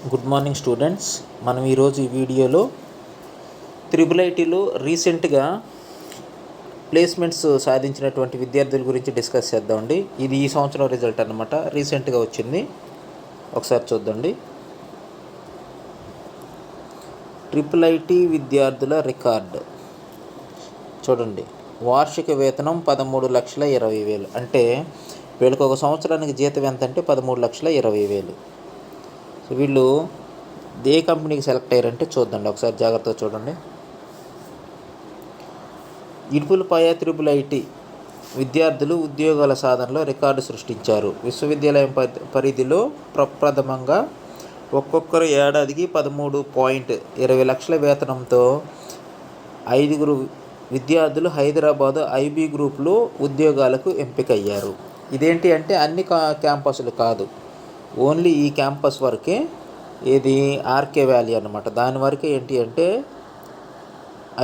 Good morning students. మనం ఈరోజు ఈ వీడియోలో త్రిబుల్ ఐటీలో రీసెంట్గా ప్లేస్మెంట్స్ సాధించినటువంటి విద్యార్థుల గురించి డిస్కస్ చేద్దామండి. ఇది ఈ సంవత్సరం రిజల్ట్ అన్నమాట, రీసెంట్గా వచ్చింది. ఒకసారి చూద్దండి. ట్రిపుల్ ఐటీ విద్యార్థుల రికార్డు చూడండి. వార్షిక వేతనం 13,20,000. అంటే వీళ్ళకి ఒక సంవత్సరానికి జీతం ఎంత అంటే 13,20,000. సో వీళ్ళు ఏ కంపెనీకి సెలెక్ట్ అయ్యారంటే చూద్దండి, ఒకసారి జాగ్రత్తగా చూడండి. ఇడుపులపాయ త్రిపుల్ ఐటీ విద్యార్థులు ఉద్యోగాల సాధనలో రికార్డు సృష్టించారు. విశ్వవిద్యాలయం పరిధిలో ప్రప్రథమంగా ఒక్కొక్కరు ఏడాదికి 13.20 లక్షల వేతనంతో 5 విద్యార్థులు హైదరాబాదు ఐబీ గ్రూప్లో ఉద్యోగాలకు ఎంపికయ్యారు. ఇదేంటి అంటే అన్ని క్యాంపస్లు కాదు, ఓన్లీ ఈ క్యాంపస్ వరకే. ఇది ఆర్కే వ్యాలీ అన్నమాట. దాని వరకే ఏంటి అంటే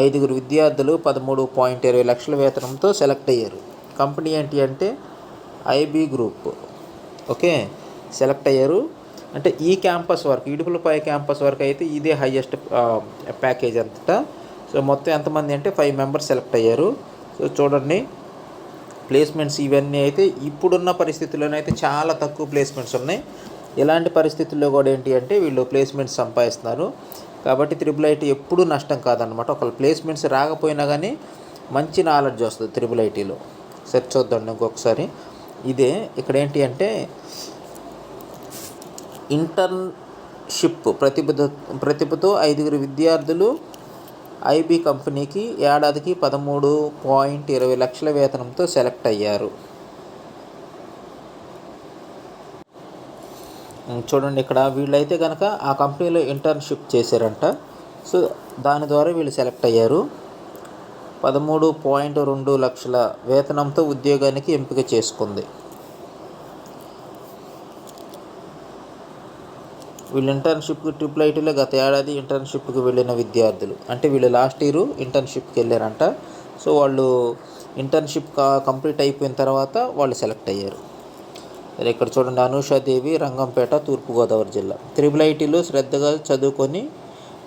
5 విద్యార్థులు 13.20 లక్షల వేతనంతో సెలెక్ట్ అయ్యారు. కంపెనీ ఏంటి అంటే ఐబీ గ్రూప్. ఓకే, సెలెక్ట్ అయ్యారు. అంటే ఈ క్యాంపస్ వరకు, ఇడుపులపాయ క్యాంపస్ వరకు అయితే ఇదే హైయెస్ట్ ప్యాకేజ్ అంతటా. సో మొత్తం ఎంతమంది అంటే 5 మెంబర్స్ సెలెక్ట్ అయ్యారు. సో చూడండి, ప్లేస్మెంట్స్ ఇవన్నీ అయితే ఇప్పుడున్న పరిస్థితుల్లోనైతే చాలా తక్కువ ప్లేస్మెంట్స్ ఉన్నాయి. ఇలాంటి పరిస్థితుల్లో కూడా ఏంటి అంటే వీళ్ళు ప్లేస్మెంట్స్ సంపాదిస్తున్నారు. కాబట్టి త్రిబుల్ ఐటీ ఎప్పుడూ నష్టం కాదనమాట. ఒకవేళ ప్లేస్మెంట్స్ రాకపోయినా కానీ మంచి నాలెడ్జ్ వస్తుంది త్రిబుల్ ఐటీలో. సరే చూద్దాం ఇంకొకసారి. ఇదే ఇక్కడ ఏంటి అంటే ఇంటర్న్షిప్ ప్రతిభతో 5 విద్యార్థులు ఐబీ కంపెనీకి ఏడాదికి 13.20 లక్షల వేతనంతో సెలెక్ట్ అయ్యారు. చూడండి, ఇక్కడ వీళ్ళైతే కనుక ఆ కంపెనీలో ఇంటర్న్షిప్ చేశారంట. సో దాని ద్వారా వీళ్ళు సెలెక్ట్ అయ్యారు. 13.2 లక్షల వేతనంతో ఉద్యోగానికి ఎంపిక చేసుకుంది. వీళ్ళు ఇంటర్న్షిప్కి ట్రిపుల్ ఐటీలో గత ఏడాది ఇంటర్న్షిప్కి వెళ్ళిన విద్యార్థులు, అంటే వీళ్ళు లాస్ట్ ఇయర్ ఇంటర్న్షిప్కి వెళ్ళారంట. సో వాళ్ళు ఇంటర్న్షిప్ కంప్లీట్ అయిపోయిన తర్వాత వాళ్ళు సెలెక్ట్ అయ్యారు. ఇక్కడ చూడండి, అనూషాదేవి, రంగంపేట, తూర్పుగోదావరి జిల్లా. త్రిపుల్ ఐటీలో శ్రద్ధగా చదువుకొని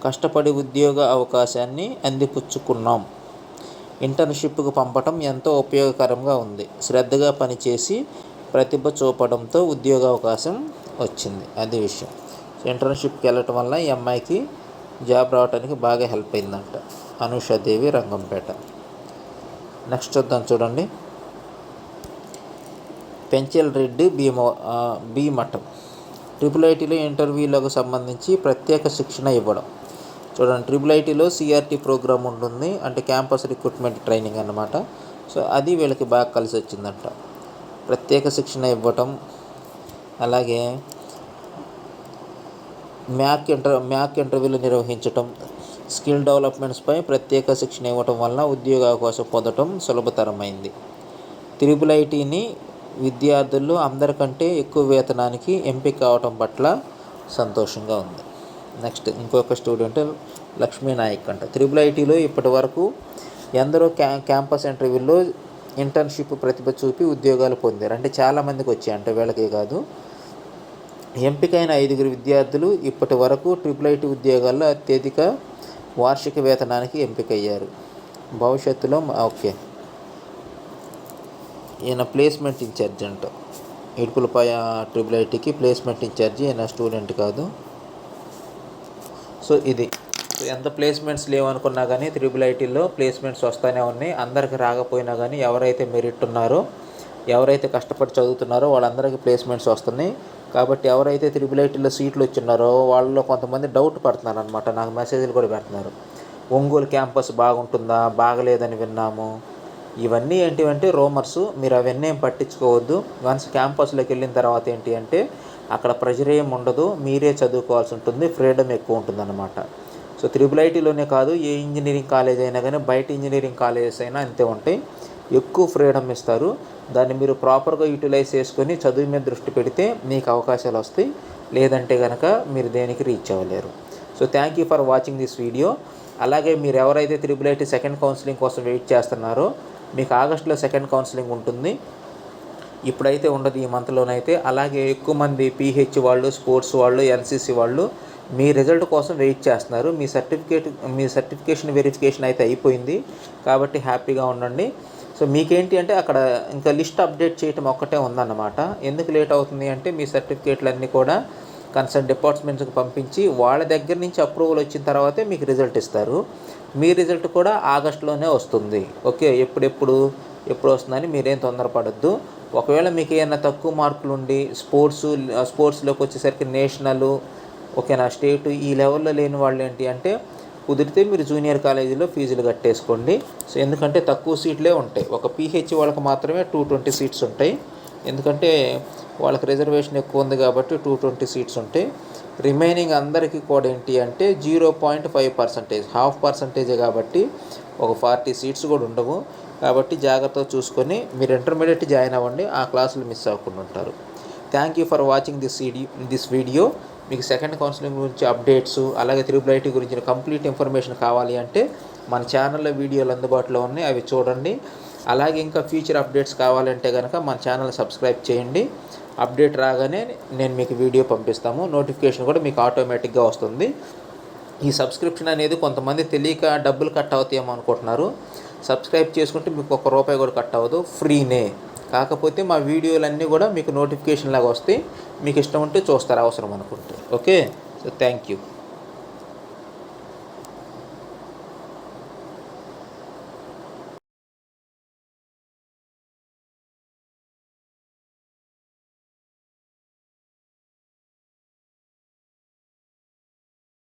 కష్టపడి ఉద్యోగ అవకాశాన్ని అందిపుచ్చుకున్నాం. ఇంటర్న్షిప్కు పంపటం ఎంతో ఉపయోగకరంగా ఉంది. శ్రద్ధగా పనిచేసి ప్రతిభ చూపడంతో ఉద్యోగ అవకాశం వచ్చింది. అది విషయం. ఇంటర్న్షిప్కి వెళ్ళటం వల్ల ఈ అమ్మాయికి జాబ్ రావడానికి బాగా హెల్ప్ అయిందంట. అనూషాదేవి, రంగంపేట. నెక్స్ట్ చూద్దాం చూడండి. పెంచెల్ రెడ్డి, బి మఠం. ట్రిపుల్ ఐటీలో ఇంటర్వ్యూలకు సంబంధించి ప్రత్యేక శిక్షణ ఇవ్వడం. చూడండి, ట్రిపుల్ ఐటీలో సిఆర్టీ ప్రోగ్రామ్ ఉంటుంది, అంటే క్యాంపస్ రిక్రూట్మెంట్ ట్రైనింగ్ అన్నమాట. సో అది వీళ్ళకి బాగా కలిసి వచ్చిందంట. ప్రత్యేక శిక్షణ ఇవ్వటం, అలాగే మ్యాక్ ఇంటర్వ్యూలు నిర్వహించటం, స్కిల్ డెవలప్మెంట్స్పై ప్రత్యేక శిక్షణ ఇవ్వటం వలన ఉద్యోగ అవకాశం పొందడం సులభతరమైంది. త్రిపుల్ ఐటీని విద్యార్థులు అందరికంటే ఎక్కువ వేతనానికి ఎంపిక కావటం పట్ల సంతోషంగా ఉంది. నెక్స్ట్ ఇంకొక స్టూడెంట్ లక్ష్మీ నాయక్ అంట. త్రిపుల్ ఐటీలో ఇప్పటి వరకు ఎందరో క్యాంపస్ ఇంటర్వ్యూల్లో ఇంటర్న్షిప్ ప్రతిభ చూపి ఉద్యోగాలు పొందారు. అంటే చాలామందికి వచ్చాయి, అంటే వీళ్ళకే కాదు. ఎంపికైన 5 విద్యార్థులు ఇప్పటి వరకు ట్రిపుల్ ఐటీ ఉద్యోగాల్లో అత్యధిక వార్షిక వేతనానికి ఎంపికయ్యారు. భవిష్యత్తులో ఓకే, ఈయన ప్లేస్మెంట్ ఇన్ఛార్జ్ అంట. ఇడుపులపాయ ట్రిపుల్ ఐటీకి ప్లేస్మెంట్ ఇన్ఛార్జి, ఈయన స్టూడెంట్ కాదు. సో ఇది ఎంత ప్లేస్మెంట్స్ లేవనుకున్నా కానీ త్రిపుల్ ఐటీలో ప్లేస్మెంట్స్ వస్తూనే ఉన్నాయి. అందరికి రాకపోయినా కానీ ఎవరైతే మెరిట్ ఉన్నారో, ఎవరైతే కష్టపడి చదువుతున్నారో వాళ్ళందరికీ ప్లేస్మెంట్స్ వస్తున్నాయి. కాబట్టి ఎవరైతే త్రిపుల్ ఐటీలో సీట్లు వచ్చినారో వాళ్ళలో కొంతమంది డౌట్ పడుతున్నారు అనమాట. నాకు మెసేజ్లు కూడా పెడుతున్నారు, ఒంగోలు క్యాంపస్ బాగుంటుందా, బాగలేదని విన్నాము. ఇవన్నీ ఏంటివంటే రూమర్స్. మీరు అవన్నీ ఏం పట్టించుకోవద్దు. వన్స్ క్యాంపస్లోకి వెళ్ళిన తర్వాత ఏంటి అంటే అక్కడ ప్రెజర్ ఏం ఉండదు, మీరే చదువుకోవాల్సి ఉంటుంది, ఫ్రీడమ్ ఎక్కువ ఉంటుంది అన్నమాట. సో త్రిపుల్ ఐటీలోనే కాదు, ఏ ఇంజనీరింగ్ కాలేజ్ అయినా కానీ, బయట ఇంజనీరింగ్ కాలేజెస్ అయినా అంతే ఉంటాయి. ఎక్కువ ఫ్రీడమ్ ఇస్తారు. దాన్ని మీరు ప్రాపర్గా యూటిలైజ్ చేసుకొని చదువు మీద దృష్టి పెడితే మీకు అవకాశాలు వస్తాయి. లేదంటే కనుక మీరు దేనికి రీచ్ అవ్వలేరు. So thank you for watching this video. అలాగే మీరు ఎవరైతే త్రిపుల్ ఐటీ సెకండ్ కౌన్సిలింగ్ కోసం వెయిట్ చేస్తున్నారో, మీకు ఆగస్టులో సెకండ్ కౌన్సిలింగ్ ఉంటుంది. ఇప్పుడైతే ఉండదు ఈ మంత్లోనైతే. అలాగే ఎక్కువ మంది పీహెచ్ వాళ్ళు, స్పోర్ట్స్ వాళ్ళు, ఎన్సీసీ వాళ్ళు మీ రిజల్ట్ కోసం వెయిట్ చేస్తున్నారు. మీ సర్టిఫికేషన్ వెరిఫికేషన్ అయితే అయిపోయింది కాబట్టి హ్యాపీగా ఉండండి. సో మీకేంటి అంటే అక్కడ ఇంకా లిస్ట్ అప్డేట్ చేయటం ఒక్కటే ఉందన్నమాట. ఎందుకు లేట్ అవుతుంది అంటే మీ సర్టిఫికేట్లన్నీ కూడా కన్సర్న్ డిపార్ట్మెంట్స్కి పంపించి వాళ్ళ దగ్గర నుంచి అప్రూవల్ వచ్చిన తర్వాతే మీకు రిజల్ట్ ఇస్తారు. మీ రిజల్ట్ కూడా ఆగస్టులోనే వస్తుంది. ఓకే, ఎప్పుడు వస్తుందని మీరేం తొందరపడద్దు. ఒకవేళ మీకు ఏమైనా తక్కువ మార్కులు ఉండి స్పోర్ట్స్లోకి వచ్చేసరికి నేషనల్, ఓకేనా, స్టేట్ ఈ లెవెల్లో లేని వాళ్ళు ఏంటి అంటే కుదిరితే మీరు జూనియర్ కాలేజీలో ఫీజులు కట్టేసుకోండి. సో ఎందుకంటే తక్కువ సీట్లే ఉంటాయి. ఒక పీహెచ్ వాళ్ళకి మాత్రమే 220 సీట్స్ ఉంటాయి. ఎందుకంటే వాళ్ళకి రిజర్వేషన్ ఎక్కువ ఉంది కాబట్టి 220 సీట్స్ ఉంటాయి. రిమైనింగ్ అందరికీ కూడా ఏంటి అంటే 0.5%, 0.5% కాబట్టి ఒక 40 సీట్స్ కూడా ఉండవు. కాబట్టి జాగ్రత్తగా చూసుకొని మీరు ఇంటర్మీడియట్ జాయిన్ అవ్వండి, ఆ క్లాసులు మిస్ అవ్వకుండా ఉంటారు. Thank you for watching this video. మీకు సెకండ్ కౌన్సిలింగ్ గురించి అప్డేట్స్, అలాగే IIIT గురించిన కంప్లీట్ ఇన్ఫర్మేషన్ కావాలి అంటే మన ఛానల్లో వీడియోలు అందుబాటులో ఉన్నాయి, అవి చూడండి. అలాగే ఇంకా ఫ్యూచర్ అప్డేట్స్ కావాలంటే కనుక మన ఛానల్ సబ్స్క్రైబ్ చేయండి. అప్డేట్ రాగానే నేను మీకు వీడియో పంపిస్తాము. నోటిఫికేషన్ కూడా మీకు ఆటోమేటిక్గా వస్తుంది. ఈ సబ్స్క్రిప్షన్ అనేది కొంతమంది తెలియక డబ్బులు కట్ అవుతాయేమో అనుకుంటున్నారు. సబ్స్క్రైబ్ చేసుకుంటే మీకు ₹1 కూడా కట్ అవ్వదు, ఫ్రీనే. కాకపోతే మా వీడియోలన్నీ కూడా మీకు నోటిఫికేషన్ లాగా వస్తాయి. మీకు ఇష్టం ఉంటే చూస్తారు, అవసరం అనుకుంటే. Okay, so thank you.